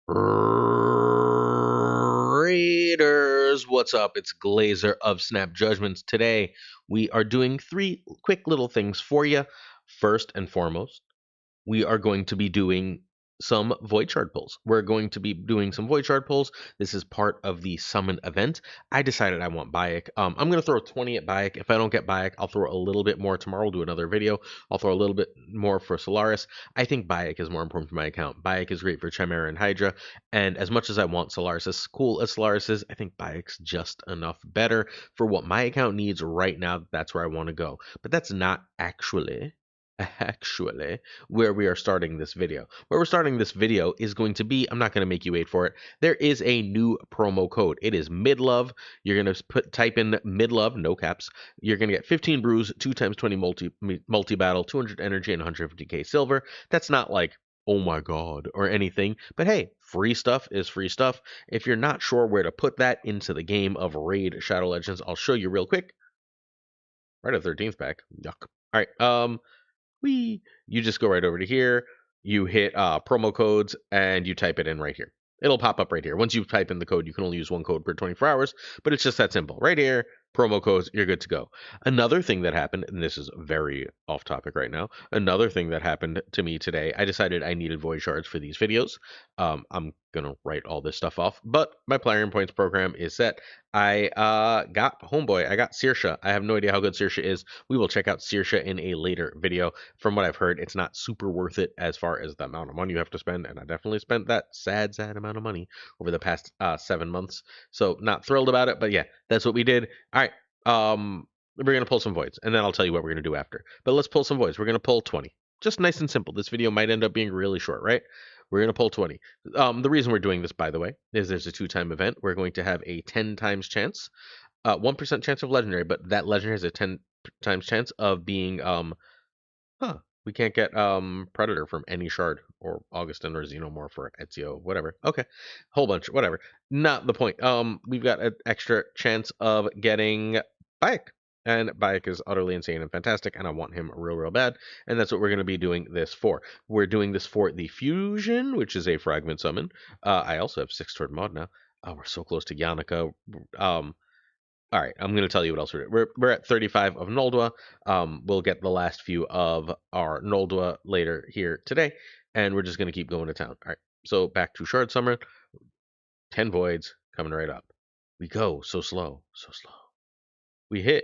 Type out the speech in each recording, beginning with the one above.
Raiders, what's up? It's Glazer of Snap Judgments. Today, we are doing three quick little things for you. First and foremost, we are going to be doing some void shard pulls. We're going to be doing some void shard pulls. This is part of the summon event. I decided I want Bayek. I'm going to throw 20 at Bayek. If I don't get Bayek, I'll throw a little bit more tomorrow. We'll do another video. I'll throw a little bit more for Solaris. I think Bayek is more important for my account. Bayek is great for Chimera and Hydra. And as much as I want Solaris, as cool as Solaris is, I think Bayek's just enough better for what my account needs right now. That's where I want to go. But that's not actually where we are starting this video. Where we're starting this video is going to be, I'm not going to make you wait for it. There is a new promo code. It is midlove. You're going to type in midlove, no caps. You're going to get 15 brews, 2 times 20 multi battle, 200 energy, and 150k silver. That's not like, oh my god, or anything. But hey, free stuff is free stuff. If you're not sure where to put that into the game of Raid Shadow Legends, I'll show you real quick. Right at 13th pack. Yuck. All right. You just go right over to here. You hit promo codes and you type it in right here. It'll pop up right here. Once you type in the code, you can only use one code per 24 hours, but it's just that simple. Right here, promo codes, you're good to go. Another thing that happened, and this is very off topic right now, another thing that happened to me today, I decided I needed void shards for these videos. I'm going to write all this stuff off, but my player points program is set. I got Homeboy. I got Saoirse. I have no idea how good Saoirse is. We will check out Saoirse in a later video. From what I've heard, it's not super worth it as far as the amount of money you have to spend, and I definitely spent that sad amount of money over the past 7 months. So not thrilled about it, but yeah, that's what we did. All right, we're gonna pull some voids, and then I'll tell you what we're gonna do after. But let's pull some voids. We're gonna pull 20. Just nice and simple. This video might end up being really short, right? We're going to pull 20. The reason we're doing this, by the way, is there's a 2-time event. We're going to have a 10 times chance, 1% chance of legendary, but that legendary has a 10 times chance of being, we can't get Predator from any shard, or Augustin or Xenomorph for Ezio, whatever. Okay, whole bunch, whatever. Not the point. We've got an extra chance of getting Bayek. And Bayek is utterly insane and fantastic, and I want him real bad. And that's what we're going to be doing this for. We're doing this for the Fusion, which is a fragment summon. I also have 6 toward mod now. Oh, we're so close to Yannicka. All right, I'm going to tell you what else we're doing. We're at 35 of Noldwa. We'll get the last few of our Noldwa later here today, and we're just going to keep going to town. All right, so back to Shard Summer. 10 voids coming right up. We go so slow, so slow. We hit.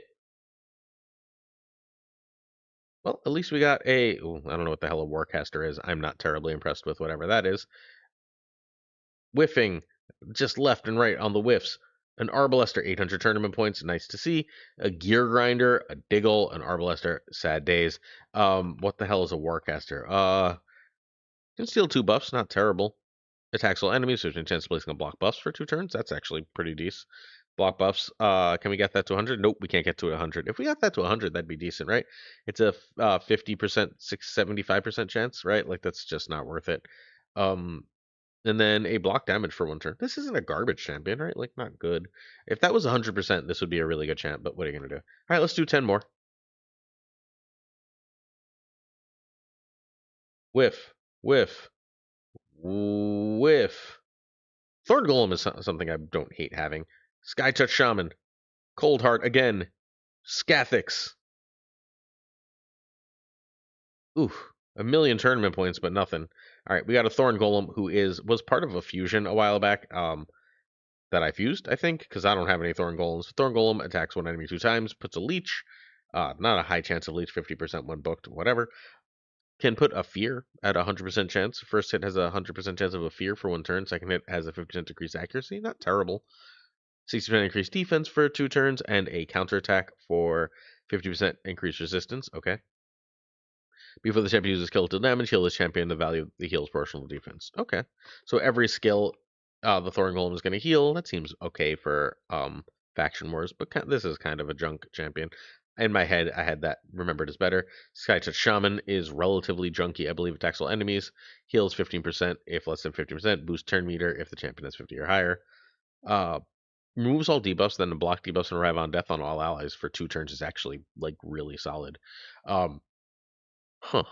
Well, at least we got a. Ooh, I don't know what the hell a Warcaster is. I'm not terribly impressed with whatever that is. Whiffing, just left and right on the whiffs. An Arbalester, 800 tournament points, nice to see. A Gear Grinder, a Diggle, an Arbalester, sad days. What the hell is a Warcaster? Can steal 2 buffs, not terrible. Attacks all enemies, there's a chance of placing a block buffs for 2 turns. That's actually pretty decent. Block buffs, can we get that to 100? Nope, we can't get to 100. If we got that to 100, that'd be decent, right? It's a 50%, 75% chance, right? Like, that's just not worth it. And then a block damage for 1 turn. This isn't a garbage champion, right? Like, not good. If that was 100%, this would be a really good champ, but what are you going to do? All right, let's do 10 more. Whiff, whiff, whiff. Thorn Golem is something I don't hate having. Sky Touch Shaman. Cold Heart again. Scathix. Oof. A million tournament points, but nothing. All right, we got a Thorn Golem who was part of a fusion a while back. That I fused, I think, because I don't have any Thorn Golems. Thorn Golem attacks 1 enemy 2 times, puts a leech. Not a high chance of leech, 50% when booked, whatever. Can put a fear at 100% chance. First hit has a 100% chance of a fear for 1 turn. Second hit has a 50% decreased accuracy. Not terrible. 60% increased defense for 2 turns, and a counterattack for 50% increased resistance. Okay. Before the champion uses skill to damage, heal this champion the value of the heal's proportional defense. Okay. So every skill the Thorn Golem is going to heal. That seems okay for Faction Wars, but this is kind of a junk champion. In my head, I had that remembered as better. Sky Touch Shaman is relatively junky. I believe attacks all enemies. Heals 15% if less than 50%. Boost turn meter if the champion is 50 or higher. Removes all debuffs, then the block debuffs and arrive on death on all allies for 2 turns is actually like really solid. Huh.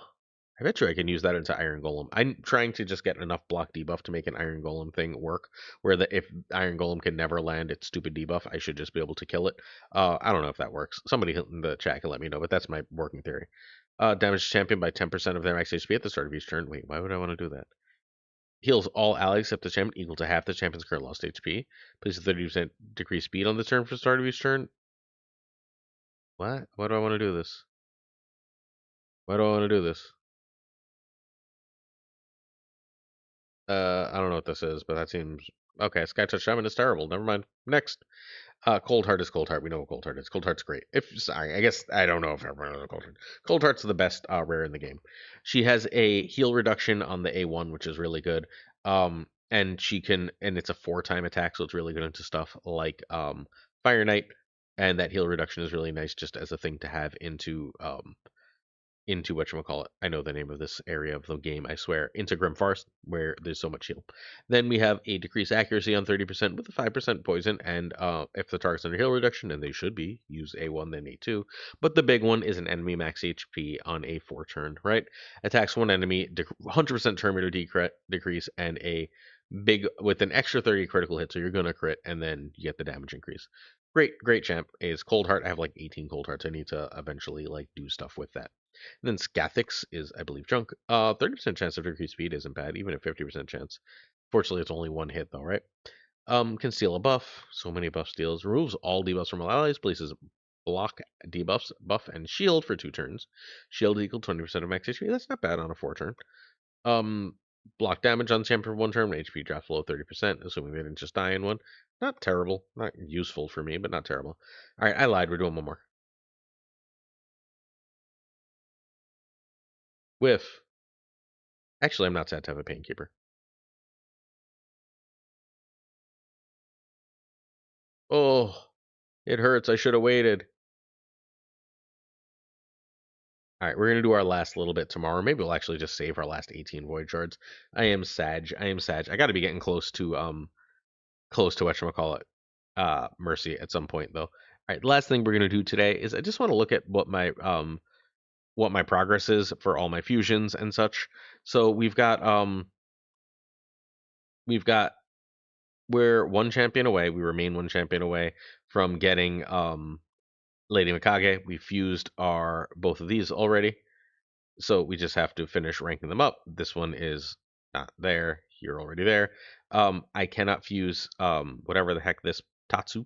I bet you I can use that into Iron Golem. I'm trying to just get enough block debuff to make an Iron Golem thing work, where if Iron Golem can never land its stupid debuff, I should just be able to kill it. I don't know if that works. Somebody in the chat can let me know, but that's my working theory. Damage champion by 10% of their max HP at the start of each turn. Wait, why would I want to do that? Heals all allies except the champion equal to half the champion's current lost HP. Places 30% decreased speed on the turn for the start of each turn. What? Why do I want to do this? Why do I want to do this? I don't know what this is, but that seems okay. Sky Touch Shaman is terrible. Never mind. Next. Cold Heart is Cold Heart. We know what Cold Heart is. Cold Heart's great. If sorry, I guess I don't know if everyone knows Cold Heart. Cold Heart's the best rare in the game. She has a heal reduction on the A1, which is really good. And she can, and it's a 4-time attack, so it's really good into stuff like Fire Knight. And that heal reduction is really nice, just as a thing to have into whatchamacallit. I know the name of this area of the game, I swear. Into Grim Forest, where there's so much heal. Then we have a decreased accuracy on 30% with a 5% poison, and if the target's under heal reduction, and they should be, use A1 then A2. But the big one is an enemy max HP on a 4-turn, right? Attacks one enemy, 100% turn meter decrease, and a big, with an extra 30 critical hit, so you're gonna crit, and then you get the damage increase. Great champ is Cold Heart. I have like 18 Cold Hearts. I need to eventually like do stuff with that. And then Scathix is, I believe, junk. 30% chance of decreased speed isn't bad, even at 50% chance. Fortunately, it's only one hit though, right? Can steal a buff. So many buff steals. Removes all debuffs from all allies. Places block debuffs, buff, and shield for 2 turns. Shield equal 20% of max HP. That's not bad on a 4-turn. Um, block damage on champion for 1 turn. HP drops below 30%, assuming they didn't just die in one. Not terrible. Not useful for me, but not terrible. All right, I lied. We're doing one more. Whiff. Actually, I'm not sad to have a Painkeeper. Oh, it hurts. I should have waited. All right, we're gonna do our last little bit tomorrow. Maybe we'll actually just save our last 18 void shards. I am Sag. I am Sag. I got to be getting close to whatchamacallit, Mercy at some point though. All right, the last thing we're gonna do today is I just want to look at what my progress is for all my fusions and such. So we've got we're one champion away. We remain one champion away from getting Lady Mikage. We fused our both of these already. So we just have to finish ranking them up. This one is not there. You're already there. I cannot fuse whatever the heck this Tatsu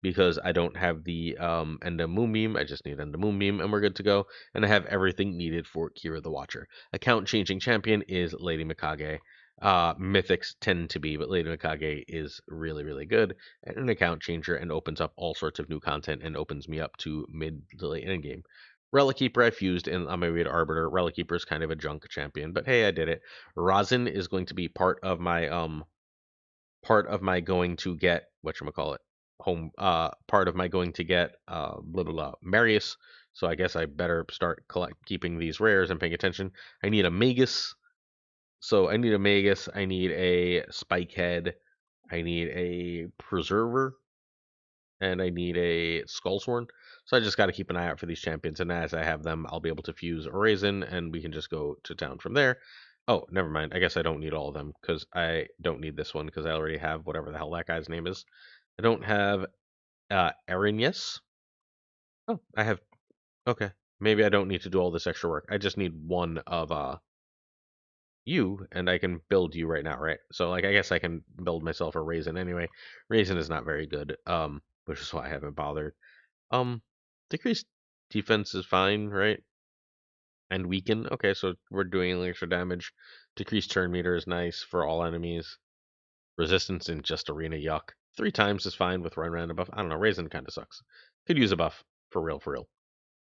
because I don't have the Enda Moonbeam. I just need Enda Moonbeam and we're good to go. And I have everything needed for Kira the Watcher. Account changing champion is Lady Mikage. Mythics tend to be, but Lady Mikage is really, really good and an account changer and opens up all sorts of new content and opens me up to mid to late end game. Relic Keeper I fused in on my way to Arbiter. Relic Keeper is kind of a junk champion, but hey, I did it. Rosin is going to be part of my going to get whatchamacallit home part of my going to get blah blah blah Marius. So I guess I better start keeping these rares and paying attention. I need a Magus. So I need a Magus, I need a Spikehead, I need a Preserver, and I need a Skullsworn. So I just got to keep an eye out for these champions, and as I have them, I'll be able to fuse a Raisin, and we can just go to town from there. Oh, never mind. I guess I don't need all of them, because I don't need this one, because I already have whatever the hell that guy's name is. I don't have Erin, yes? Oh, I have... Okay. Maybe I don't need to do all this extra work. I just need one of you, and I can build you right now, right? So like I guess I can build myself a Raisin anyway. Raisin is not very good, which is why I haven't bothered. Um, decreased defense is fine, right? And weaken. Okay, so we're doing extra damage. Decreased turn meter is nice for all enemies. Resistance in just arena, yuck. 3 times is fine with run random buff. I don't know, Raisin kind of sucks. Could use a buff for real, for real.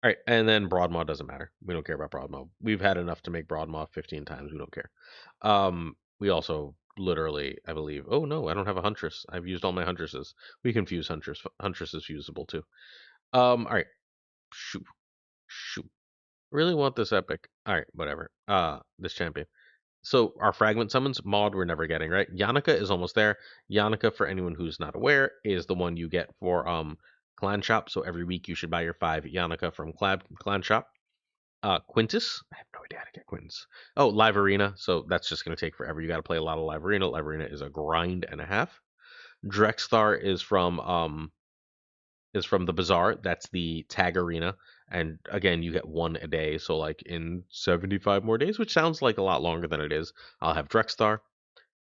All right, and then Broadmaw doesn't matter. We don't care about Broadmaw. We've had enough to make Broadmaw 15 times. We don't care. We also literally, I believe. Oh no, I don't have a Huntress. I've used all my Huntresses. We can fuse Huntress. Huntress is fusible too. All right. Shoot, shoot. Really want this epic. All right, whatever. This champion. So our fragment summons, Maud we're never getting, right? Yannicka is almost there. Yannicka, for anyone who's not aware, is the one you get for Clan Shop. So every week you should buy your 5 Yannicka from Clan Shop. Quintus. I have no idea how to get Quintus. Oh, Live Arena. So that's just going to take forever. You got to play a lot of Live Arena. Live Arena is a grind and a half. Drexthar is from the Bazaar. That's the tag arena. And again, you get one a day. So like in 75 more days, which sounds like a lot longer than it is, I'll have Drexthar.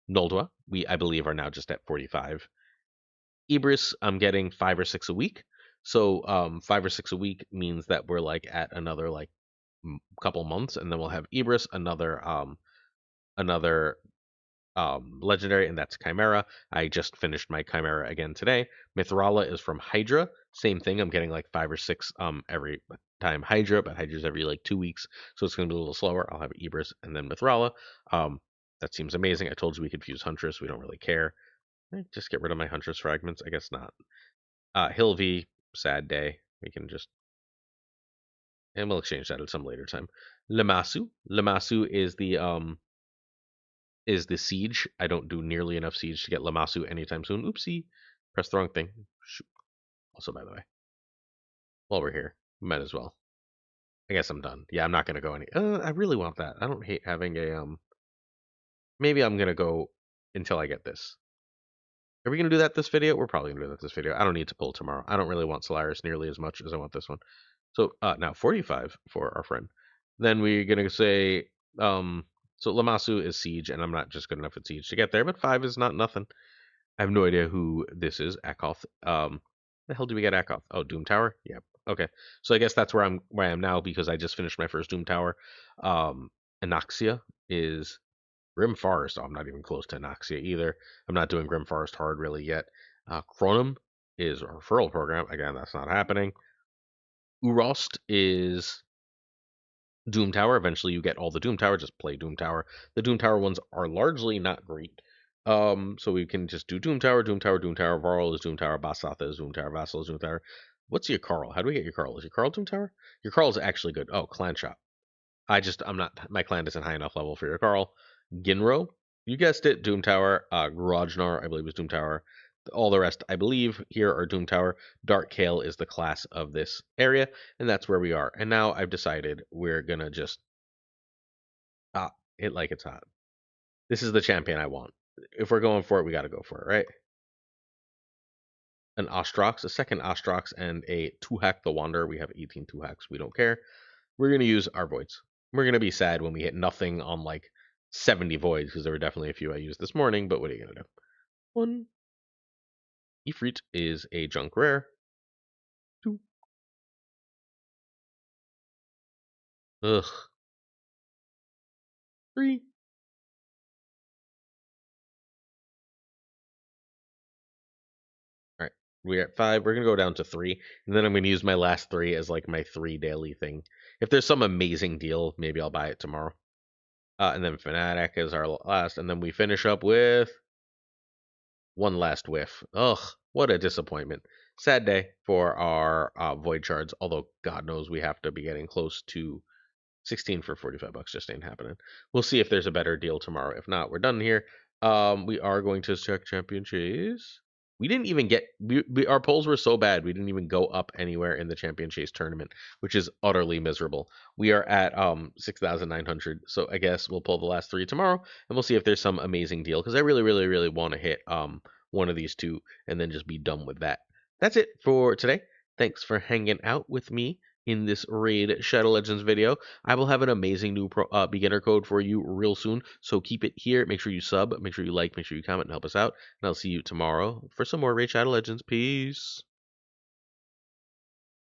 Noldwa, I believe are now just at 45. Ibris, I'm getting 5 or 6 a week. So 5 or 6 a week means that we're like at another like couple months, and then we'll have Ibris, another legendary, and that's Chimera. I just finished my Chimera again today. Mithrala is from Hydra. Same thing. I'm getting like 5 or 6 every time Hydra, but Hydra's every like 2 weeks, so it's gonna be a little slower. I'll have Ibris and then Mithrala. Um, that seems amazing. I told you we could fuse Huntress. We don't really care. Just get rid of my Huntress fragments. I guess not. Hilvi, sad day. We can just and we'll exchange that at some later time. Lamasu. Lamasu is the siege. I don't do nearly enough siege to get Lamasu anytime soon. Oopsie. Pressed the wrong thing. Shoot. Also, by the way, while we're here, might as well. I guess I'm done. Yeah, I'm not gonna go any. I really want that. I don't hate having a. Maybe I'm gonna go until I get this. Are we gonna do that this video? We're probably gonna do that this video. I don't need to pull tomorrow. I don't really want Solaris nearly as much as I want this one. So now 45 for our friend. Then we're gonna say so Lamasu is siege, and I'm not just good enough at siege to get there, but 5 is not nothing. I have no idea who this is. Akoth. The hell do we get Akoth? Oh, Doom Tower. Yep. Okay. So I guess that's where I am now because I just finished my first Doom Tower. Anoxia is Grim Forest. Oh, I'm not even close to Anoxia either. I'm not doing Grim Forest hard really yet. Chronum is a referral program. Again, that's not happening. Urost is Doom Tower. Eventually, you get all the Doom Tower. Just play Doom Tower. The Doom Tower ones are largely not great. So we can just do Doom Tower, Doom Tower, Doom Tower. Varl is Doom Tower. Basatha is Doom Tower. Vassal is Doom Tower. What's your Carl? How do we get your Carl? Is your Carl Doom Tower? Your Carl is actually good. Oh, Clan Shop. I'm not, my clan isn't high enough level for your Carl. Ginro, you guessed it, Doom Tower. Grojnar, I believe, is Doom Tower. All the rest, I believe, here are Doom Tower. Dark Kale is the class of this area, and that's where we are. And now I've decided we're gonna just hit like it's hot. This is the champion I want. If we're going for it, we got to go for it, right? An Ostrox, a second Ostrox, and a 2-hack the Wanderer. We have 18 2-hacks. We don't care. We're going to use our voids. We're going to be sad when we hit nothing on like 70 voids because there were definitely a few I used this morning, but what are you going to do? 1. Ifrit is a junk rare. 2. Ugh. 3. All right. We're at 5. We're going to go down to 3. And then I'm going to use my last 3 as like my 3 daily thing. If there's some amazing deal, maybe I'll buy it tomorrow. And then Fnatic is our last. And then we finish up with one last whiff. Ugh, what a disappointment. Sad day for our Void Shards, although God knows we have to be getting close to 16 for 45 bucks. Just ain't happening. We'll see if there's a better deal tomorrow. If not, we're done here. We are going to check champion chase. We didn't even get our polls were so bad we didn't even go up anywhere in the champion chase tournament, which is utterly miserable. We are at 6,900, so I guess we'll pull the last 3 tomorrow, and we'll see if there's some amazing deal because I really, really, really want to hit one of these 2 and then just be done with that. That's it for today. Thanks for hanging out with me in this Raid Shadow Legends video. I will have an amazing new beginner code for you real soon, so keep it here. Make sure you sub, make sure you like, make sure you comment and help us out, and I'll see you tomorrow for some more Raid Shadow Legends. Peace.